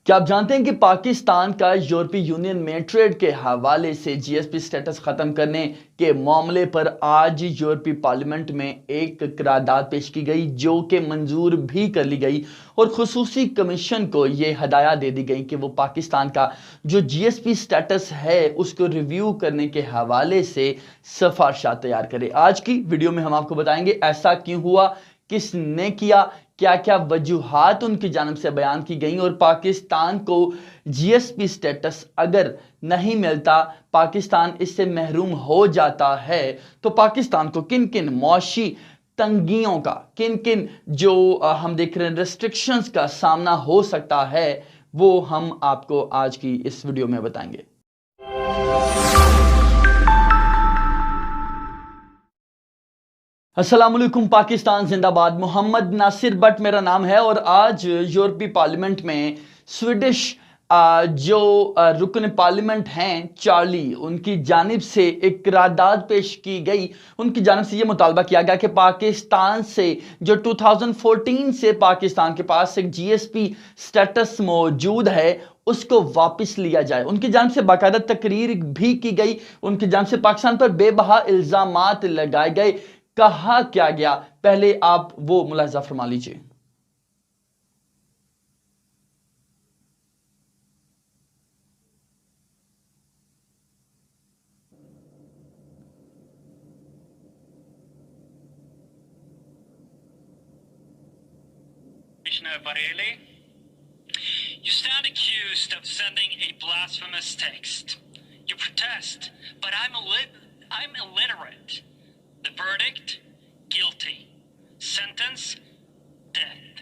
क्या आप जानते हैं कि पाकिस्तान का यूरोपीय यूनियन में ट्रेड के हवाले से जीएसपी स्टेटस खत्म करने के मामले पर आज यूरोपीय पार्लियामेंट में एक करारदाद पेश की गई जो कि मंजूर भी कर ली गई और खुसूसी कमीशन को यह हदायत दे दी गई कि वो पाकिस्तान का जो जीएसपी स्टेटस है उसको रिव्यू करने के हवाले से सिफारिशात तैयार करे। आज की वीडियो में हम आपको बताएंगे ऐसा क्यों हुआ, किसने किया, क्या क्या वजूहात उनकी जानिब से बयान की गई और पाकिस्तान को जीएसपी स्टेटस अगर नहीं मिलता, पाकिस्तान इससे महरूम हो जाता है तो पाकिस्तान को किन किन मौशी तंगियों का, किन किन जो हम देख रहे हैं रेस्ट्रिक्शंस का सामना हो सकता है, वो हम आपको आज की इस वीडियो में बताएंगे। अस्सलाम वालेकुम, पाकिस्तान जिंदाबाद। मोहम्मद नासिर बट मेरा नाम है और आज यूरोपीय पार्लियामेंट में स्वीडिश जो रुकन पार्लियामेंट हैं चार्ली, उनकी जानिब से एक करारदाद पेश की गई। उनकी जानिब से यह मुतालबा किया गया कि पाकिस्तान से जो 2014 से पाकिस्तान के पास एक जीएसपी स्टेटस मौजूद है उसको वापस लिया जाए। उनकी जानिब से बाकायदा तकरीर भी की गई। उनकी जानिब से पाकिस्तान पर बेबहा इल्जामात लगाए गए। कहा क्या गया, पहले आप वो मुलाहिजा फरमा लीजिए। Varela, you stand accused of sending a blasphemous text. You protest, but I'm illiterate. The verdict? Guilty. Sentence? Death.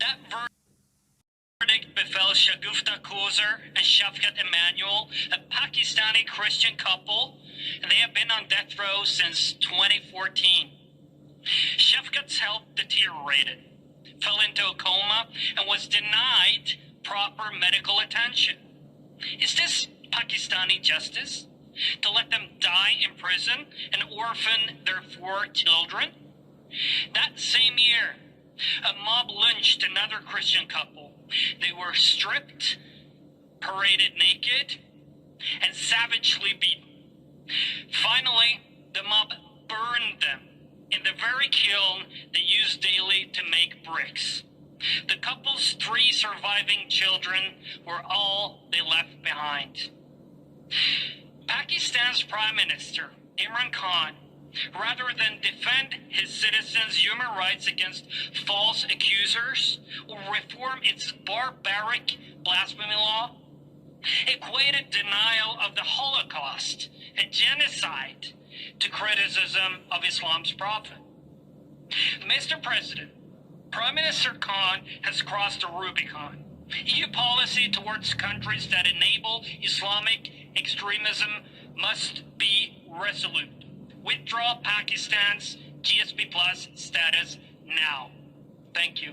That verdict befell Shagufta Kozer and Shafkat Emanuel, a Pakistani Christian couple, and they have been on death row since 2014. Shafkat's health deteriorated, fell into a coma, and was denied proper medical attention. Is this Pakistani justice? To let them die in prison and orphan their 4 children? That same year, a mob lynched another Christian couple. They were stripped, paraded naked, and savagely beaten. Finally, the mob burned them in the very kiln they use daily to make bricks. The couple's 3 surviving children were all they left behind. Pakistan's Prime Minister, Imran Khan, rather than defend his citizens' human rights against false accusers or reform its barbaric blasphemy law, equated denial of the Holocaust and genocide to criticism of Islam's prophet. Mr. President, Prime Minister Khan has crossed the Rubicon. EU policy towards countries that enable Islamic extremism must be resolute. Withdraw Pakistan's GSP Plus status now. Thank you.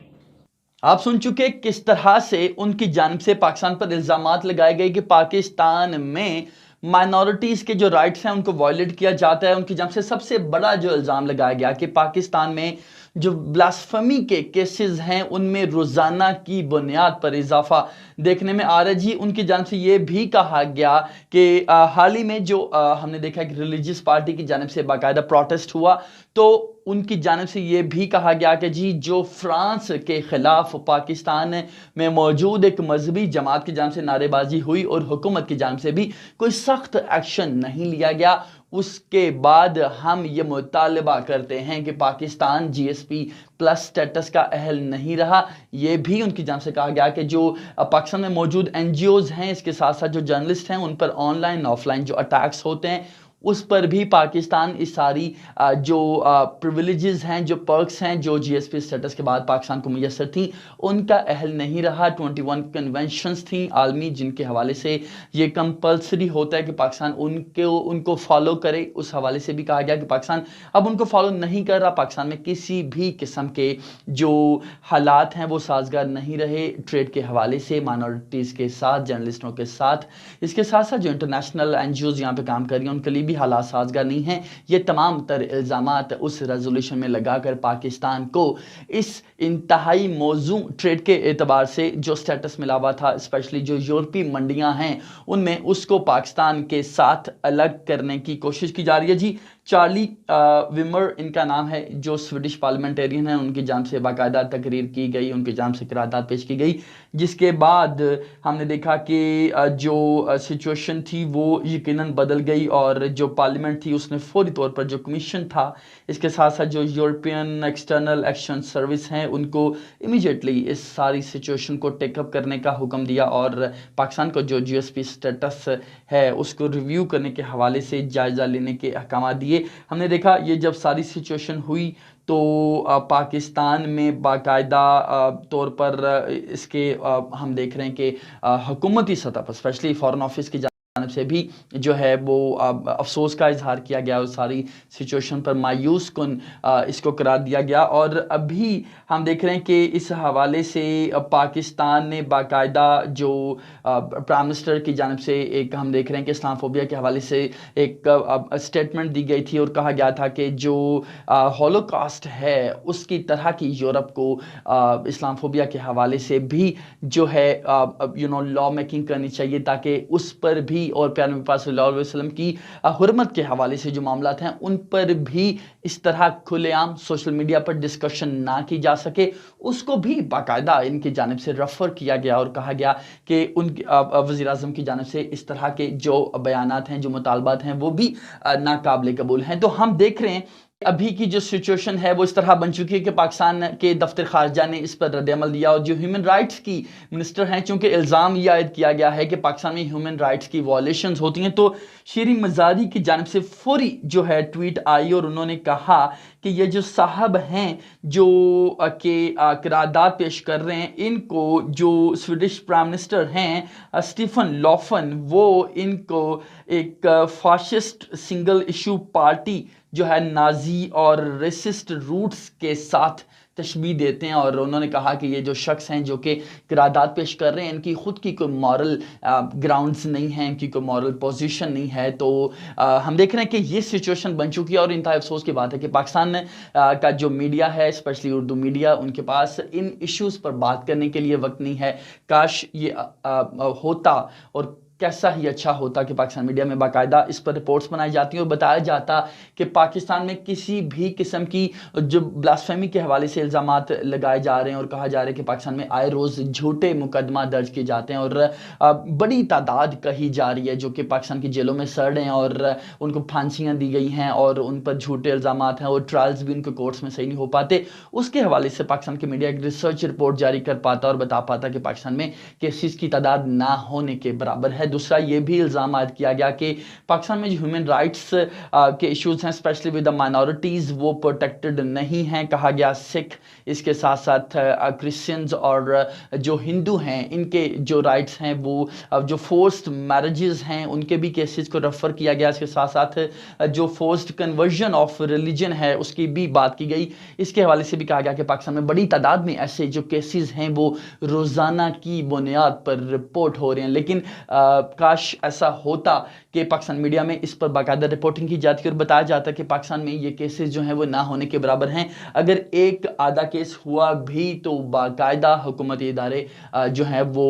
आप सुन चुके किस तरह से उनकी जानिब से पाकिस्तान पर इल्जामात लगाए गए कि पाकिस्तान में माइनॉरिटीज़ के जो राइट्स हैं उनको वायलेट किया जाता है। उनकी जानिब से सबसे बड़ा जो इल्ज़ाम लगाया गया कि पाकिस्तान में जो ब्लास्फेमी के केसेस हैं उनमें रोज़ाना की बुनियाद पर इजाफा देखने में आ रहा है। जी, उनकी जानिब से ये भी कहा गया कि हाल ही में जो हमने देखा कि रिलीजियस पार्टी की जानिब से बाकायदा प्रोटेस्ट हुआ, तो उनकी जानिब से ये भी कहा गया कि जी जो फ्रांस के ख़िलाफ़ पाकिस्तान में मौजूद एक मजहबी जमात की जानिब से नारेबाजी हुई और हुकूमत की जानिब से भी कोई सख्त एक्शन नहीं लिया गया। उसके बाद हम ये मुतालबा करते हैं कि पाकिस्तान जीएसपी प्लस स्टेटस का अहल नहीं रहा। ये भी उनकी जानिब से कहा गया कि जो पाकिस्तान में मौजूद एनजीओज़ हैं, इसके साथ साथ जो जर्नलिस्ट हैं, उन पर ऑनलाइन ऑफलाइन जो अटैक्स होते हैं उस पर भी पाकिस्तान इस सारी जो प्रिविलेजेस हैं, जो पर्क्स हैं, जो जीएसपी स्टेटस के बाद पाकिस्तान को मुयसर थी, उनका अहल नहीं रहा। 21 कन्वेंशंस थी आलमी जिनके हवाले से ये कंपल्सरी होता है कि पाकिस्तान उनको फॉलो करे। उस हवाले से भी कहा गया कि पाकिस्तान अब उनको फॉलो नहीं कर रहा। पाकिस्तान में किसी भी किस्म के जो हालात हैं वो साजगार नहीं रहे ट्रेड के हवाले से, माइनॉरिटीज़ के साथ, जर्नलिस्टों के साथ। इसके साथ साथ जो इंटरनेशनल एनजीओज़ यहाँ पे काम कर रही हैं उनके लिए भी हालात साजगार नहीं हैं। ये तमाम तर इल्ज़ामात उस रेजोल्यूशन में लगाकर पाकिस्तान को इस इंतहाई मौजू ट्रेड के एतबार से जो स्टेटस मिला हुआ था, स्पेशली जो यूरोपीय मंडियां हैं उनमें, उसको पाकिस्तान के साथ अलग करने की कोशिश की जा रही है जी। चार्ली विमर इनका नाम है, जो स्वीडिश पार्लियामेंटेरियन हैं, उनकी जानिब से बाकायदा तकरीर की गई, उनकी जानिब से करारदाद पेश की गई, जिसके बाद हमने देखा कि जो सिचुएशन थी वो यकीनन बदल गई और जो पार्लियामेंट थी उसने फौरी तौर पर जो कमीशन था, इसके साथ साथ जो यूरोपियन एक्सटर्नल एक्शन सर्विस हैं, उनको इमीडिएटली इस सारी सिचुएशन को टेकअप करने का हुक्म दिया और पाकिस्तान को जो GSP स्टेटस है उसको रिव्यू करने के हवाले से जायज़ा लेने के अहकाम दिए। हमने देखा ये जब सारी सिचुएशन हुई तो पाकिस्तान में बाकायदा तौर पर इसके हम देख रहे हैं कि हुकूमती सतह पर स्पेशली फॉरेन ऑफिस की जानिब से भी जो है वो अफसोस का इजहार किया गया और सारी सिचुएशन पर मायूस कुन इसको करार दिया गया। और अभी हम देख रहे हैं कि इस हवाले से पाकिस्तान ने बाकायदा जो प्राइम मिनिस्टर की जानिब से एक हम देख रहे हैं कि इस्लामोफोबिया के हवाले से एक स्टेटमेंट दी गई थी और कहा गया था कि जो हॉलोकॉस्ट है उसकी तरह की यूरोप को इस्लामोफोबिया के हवाले से भी जो है लॉ मेकिंग करनी चाहिए, ताकि उस पर भी और प्यारे नबी पाक सल्लल्लाहु अलैहि वसल्लम की हुर्मत के हवाले से जो मामलात हैं उन पर भी इस तरह खुलेआम सोशल मीडिया पर डिस्कशन ना की जा सके, उसको भी बाकायदा इनकी जानिब से रेफर किया गया और कहा गया कि उनके वज़ीर आज़म की जानिब से इस तरह के जो बयानात हैं, जो मुतालबात हैं, वो भी नाकाबिल कबूल हैं। तो हम देख रहे हैं अभी की जो सिचुएशन है वो इस तरह बन चुकी है कि पाकिस्तान के दफ्तर खारजा ने इस पर रद्द-ए-अमल दिया और जो ह्यूमन राइट्स की मिनिस्टर हैं, चूंकि इल्ज़ाम ये आयद किया गया है कि पाकिस्तान में ह्यूमन राइट्स की वायलेशंस होती हैं, तो शीरीन मज़ारी की जानिब से फौरी जो है ट्वीट आई और उन्होंने कहा कि ये जो साहब हैं जो के करारदाद पेश कर रहे हैं, इनको जो स्वीडिश प्राइम मिनिस्टर हैं स्टीफन लॉफन, वो इनको एक फाशिस्ट सिंगल इशू पार्टी जो है नाजी और रेसिस्ट रूट्स के साथ तशबीह देते हैं। और उन्होंने कहा कि ये जो शख्स हैं जो कि करारदाद पेश कर रहे हैं, इनकी खुद की कोई मॉरल ग्राउंड्स नहीं है, इनकी कोई मॉरल पोजीशन नहीं है। तो हम देख रहे हैं कि ये सिचुएशन बन चुकी है और इंतहाई अफसोस की बात है कि पाकिस्तान का जो मीडिया है, स्पेशली उर्दू मीडिया, उनके पास इन इश्यूज़ पर बात करने के लिए वक्त नहीं है। काश ये होता और कैसा ही अच्छा होता कि पाकिस्तान मीडिया में बाकायदा इस पर रिपोर्ट्स बनाई जाती हैं और बताया जाता कि पाकिस्तान में किसी भी किस्म की जो ब्लास्फेमी के हवाले से इल्ज़ामात लगाए जा रहे हैं और कहा जा रहा है कि पाकिस्तान में आए रोज़ झूठे मुकदमा दर्ज किए जाते हैं और बड़ी तादाद कही जा रही है जो कि पाकिस्तान की जेलों में सड़ रहे हैं और उनको फांसियाँ दी गई हैं और उन पर झूठे इल्ज़ामात हैं और ट्रायल्स भी उनके कोर्ट्स में सही नहीं हो पाते। उसके हवाले से पाकिस्तान की मीडिया एक रिसर्च रिपोर्ट जारी कर पाता और बता पाता कि पाकिस्तान में केसेस की तादाद ना होने के बराबर है। दूसरा ये भी इल्ज़ाम आयद किया गया कि पाकिस्तान में जो ह्यूमन राइट्स के इश्यूज हैं, स्पेशली विद द माइनॉरिटीज़, वो प्रोटेक्टेड नहीं हैं। कहा गया सिख, इसके साथ साथ क्रिश्चियंस और जो हिंदू हैं, इनके जो राइट्स हैं, वो जो फोर्स्ड मैरिजेस हैं उनके भी केसेस को रेफर किया गया। इसके साथ साथ जो फोर्स्ड कन्वर्जन ऑफ रिलीजन है उसकी भी बात की गई। इसके हवाले से भी कहा गया कि पाकिस्तान में बड़ी तादाद में ऐसे जो केसेस हैं वो रोज़ाना की बुनियाद पर रिपोर्ट हो रहे हैं। लेकिन काश ऐसा होता कि पाकिस्तान मीडिया में इस पर बाकायदा रिपोर्टिंग की जाती और बताया जाता कि पाकिस्तान में ये केसेस जो हैं वो ना होने के बराबर हैं। अगर एक आधा केस हुआ भी तो बाकायदा हुकूमती इदारे जो हैं वो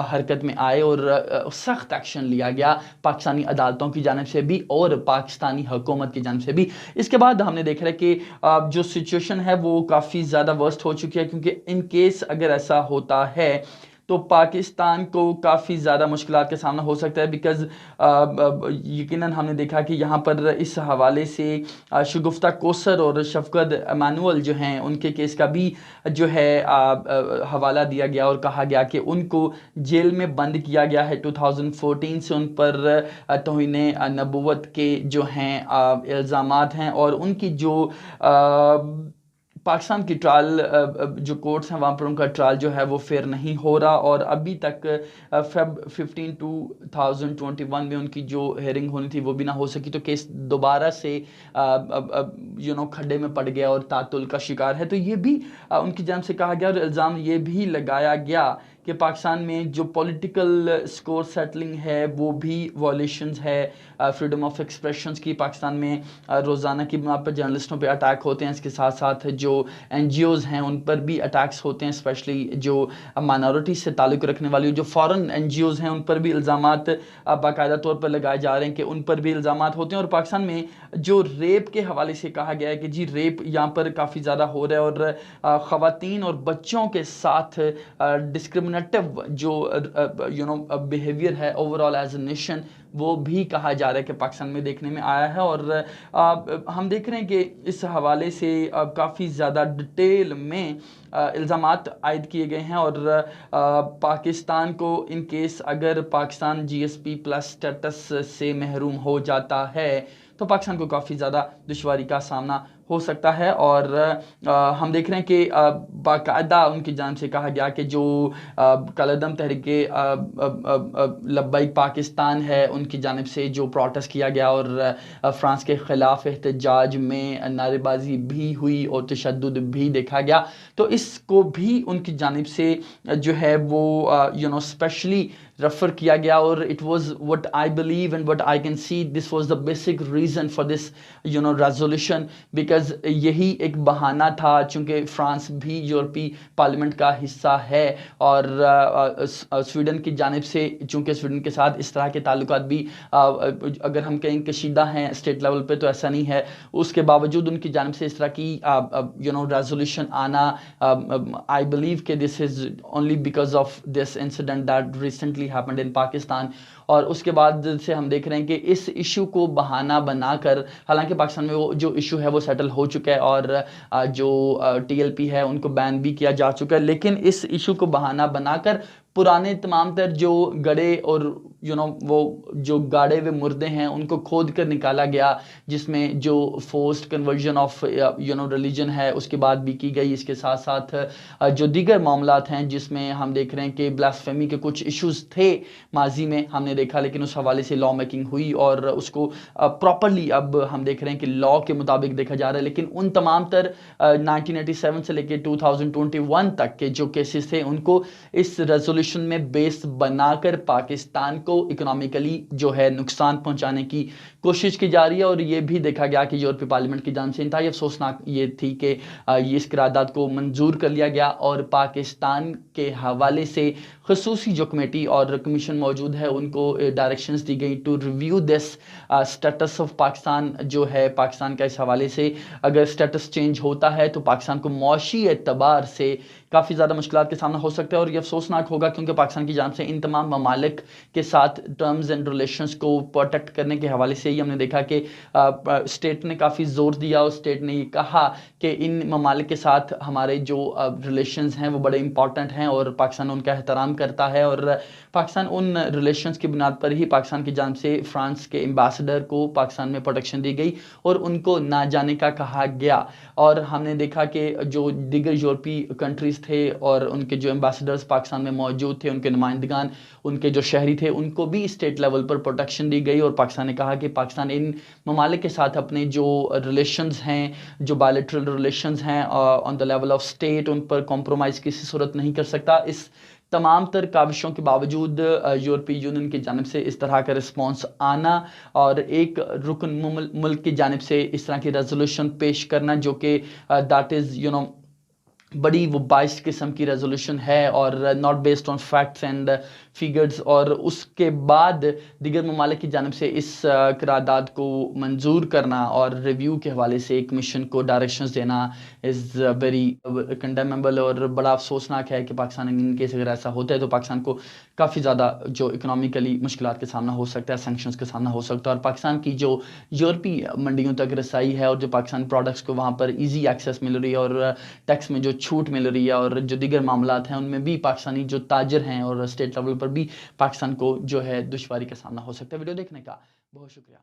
हरकत में आए और सख्त एक्शन लिया गया पाकिस्तानी अदालतों की जानिब से भी और पाकिस्तानी हुकूमत की जानिब से भी। इसके बाद हमने देखा है कि जो सिचुएशन है वो काफ़ी ज़्यादा वर्स्ट हो चुकी है, क्योंकि इन केस अगर ऐसा होता है तो पाकिस्तान को काफ़ी ज़्यादा मुश्किलात का सामना हो सकता है। बिकॉज़ यकीनन हमने देखा कि यहाँ पर इस हवाले से शगुफ्ता कोसर और शफकत एमानुअल जो हैं उनके केस का भी जो है हवाला दिया गया और कहा गया कि उनको जेल में बंद किया गया है 2014 से। उन पर तौहीन नबुव्वत के जो हैं इल्ज़ामात हैं और उनकी जो पाकिस्तान की ट्रायल जो कोर्ट्स हैं वहाँ पर उनका ट्रायल जो है वो फेयर नहीं हो रहा और अभी तक फेब 15 2021 में उनकी जो हेयरिंग होनी थी वो भी ना हो सकी। तो केस दोबारा से खड्डे में पड़ गया और तातुल का शिकार है। तो ये भी उनकी जानिब से कहा गया और इल्ज़ाम ये भी लगाया गया कि पाकिस्तान में जो पॉलिटिकल स्कोर सेटलिंग है वो भी वॉलेशंस है फ्रीडम ऑफ एक्सप्रेशंस की। पाकिस्तान में रोज़ाना की बुनियाद पर जर्नलिस्टों पे अटैक होते हैं, इसके साथ साथ जो NGOs हैं उन पर भी अटैक्स होते हैं, स्पेशली जो माइनॉरिटीज़ से ताल्लुक़ रखने वाली जो फॉरेन NGOs हैं उन पर भी इल्ज़ामात बाकायदा तौर पर लगाए जा रहे हैं कि उन पर भी इल्ज़ामात होते हैं। और पाकिस्तान में जो रेप के हवाले से कहा गया है कि जी रेप यहाँ पर काफ़ी ज़्यादा हो रहा है और ख़वातीन और बच्चों के साथ डिस्क्रिमिनेटिव जो बिहेवियर है ओवरऑल एज ए नेशन वो भी कहा जा रहा है कि पाकिस्तान में देखने में आया है। और हम देख रहे हैं कि इस हवाले से काफ़ी ज़्यादा डिटेल में इल्ज़ामात आयद किए गए हैं और पाकिस्तान को इन केस अगर पाकिस्तान GSP+ स्टेटस से महरूम हो जाता है तो पाकिस्तान को काफ़ी ज़्यादा दुश्वारी का सामना हो सकता है। और हम देख रहे हैं कि बाकायदा उनकी जानिब से कहा गया कि जो कलदम तहरीके लब्बैक पाकिस्तान है उनकी जानिब से जो प्रोटेस्ट किया गया और फ्रांस के ख़िलाफ़ एहतजाज में नारेबाजी भी हुई और तशद्दुद भी देखा गया, तो इसको भी उनकी जानिब से जो है वो स्पेशली रेफ़र किया गया। और it was what I believe and what I can see this was the basic reason for this resolution, because यही एक बहाना था चूँकि फ्रांस भी यूरोपीय पार्लियामेंट का हिस्सा है और स्वीडन की जानिब से चूँकि स्वीडन के साथ इस तरह के ताल्लुकात भी अगर हम कहें कशीदा हैं स्टेट लेवल पे तो ऐसा नहीं है, उसके बावजूद उनकी जानिब से इस तरह की रेजोल्यूशन आना आई बिलीव कि this is only because of this incident that recently happened in Pakistan. और उसके बाद से हम देख रहे हैं कि इस इशू को बहाना बनाकर, हालांकि पाकिस्तान में वो जो इशू है वो सेटल हो चुका है और जो TLP है उनको बैन भी किया जा चुका है, लेकिन इस इशू को बहाना बनाकर पुराने तमाम तर जो गड़े और वो जो गाड़े हुए मुर्दे हैं उनको खोद कर निकाला गया, जिसमें जो फोर्स्ड कन्वर्जन ऑफ रिलीजन है उसके बाद भी की गई। इसके साथ साथ जो दीगर मामलात हैं जिसमें हम देख रहे हैं कि ब्लास्फेमी के कुछ इश्यूज थे माजी में हमने देखा, लेकिन उस हवाले से लॉ मेकिंग हुई और उसको प्रॉपरली अब हम देख रहे हैं कि लॉ के मुताबिक देखा जा रहा है। लेकिन उन तमाम तर 1987 से लेकर 2021 तक के जो केसेस थे उनको इस रेजोल्यूशन में बेस बनाकर पाकिस्तान को इकोनॉमिकली जो है नुकसान पहुंचाने की कोशिश की जा रही है। और ये भी देखा गया कि यूरोपीय पार्लियामेंट की जानिब से इंतहाई अफसोसनाक ये थी कि ये इस करारदाद को मंजूर कर लिया गया और पाकिस्तान के हवाले से खसूसी जो कमेटी और कमीशन मौजूद है उनको डायरेक्शंस दी गई to review this status of Pakistan. जो है पाकिस्तान का इस हवाले से अगर स्टेटस चेंज होता है तो पाकिस्तान को मौशी एतबार से काफ़ी ज़्यादा मुश्किलात के सामना हो सकता है और ये अफसोसनाक होगा क्योंकि पाकिस्तान की जानिब से इन तमाम ममालिक के साथ टर्म्स एंड रिलेशंस को प्रोटेक्ट करने के हवाले से ही हमने देखा कि स्टेट ने काफ़ी ज़ोर दिया और स्टेट ने ये कहा कि इन ममालिक के साथ हमारे जो रिलेशंस हैं वो बड़े इंपॉर्टेंट हैं और पाकिस्तान उनका एहतराम करता है। और पाकिस्तान उन रिलेशंस की बुनियाद पर ही पाकिस्तान की जानिब से फ्रांस के एम्बेसडर को पाकिस्तान में प्रोटेक्शन दी गई और उनको ना जाने का कहा गया। और हमने देखा कि जो दीगर यूरोपीय कंट्रीज़ थे और उनके जो एम्बेसडर्स पाकिस्तान में मौजूद थे, उनके नुमाइंदगान, उनके जो शहरी थे, उनको भी स्टेट लेवल पर प्रोटेक्शन दी गई। और पाकिस्तान ने कहा कि पाकिस्तान इन ममालिक के साथ अपने जो रिलेशंस हैं, जो बायलैटरल रिलेशंस हैं on the level of state, उन पर कॉम्प्रोमाइज़ किसी सूरत नहीं कर सकता। इस तमाम तर काविशों के बावजूद यूरोपीय यूनियन की जानिब से इस तरह का रिस्पॉन्स आना और एक रुकन मुल्क की जानिब से इस तरह की रेजोल्यूशन पेश करना जो कि दैट इज़ बड़ी वो 22 किस्म की रेजोल्यूशन है और not based on facts and figures, और उसके बाद दीगर ममालिक की जानिब से इस करारदाद को मंजूर करना और रिव्यू के हवाले से एक कमीशन को डायरेक्शंस देना इज़ वेरी कंडेमेबल। और बड़ा अफसोसनाक है कि पाकिस्तान इन केस अगर ऐसा होता है तो पाकिस्तान को काफ़ी ज़्यादा जो इकोनॉमिकली मुश्किलात के सामना हो सकता है, सैंक्शंस का सामना हो सकता है और पाकिस्तान की जो यूरोपीय मंडियों तक रसाई है और जो पाकिस्तान प्रोडक्ट्स को वहाँ पर ईजी एक्सेस मिल रही है और टैक्स में जो छूट मिल रही है और जो दीगर मामलात हैं उनमें भी पाकिस्तानी जो ताजर हैं और स्टेट लेवल पर भी पाकिस्तान को जो है दुश्वारी का सामना हो सकता है। वीडियो देखने का बहुत शुक्रिया।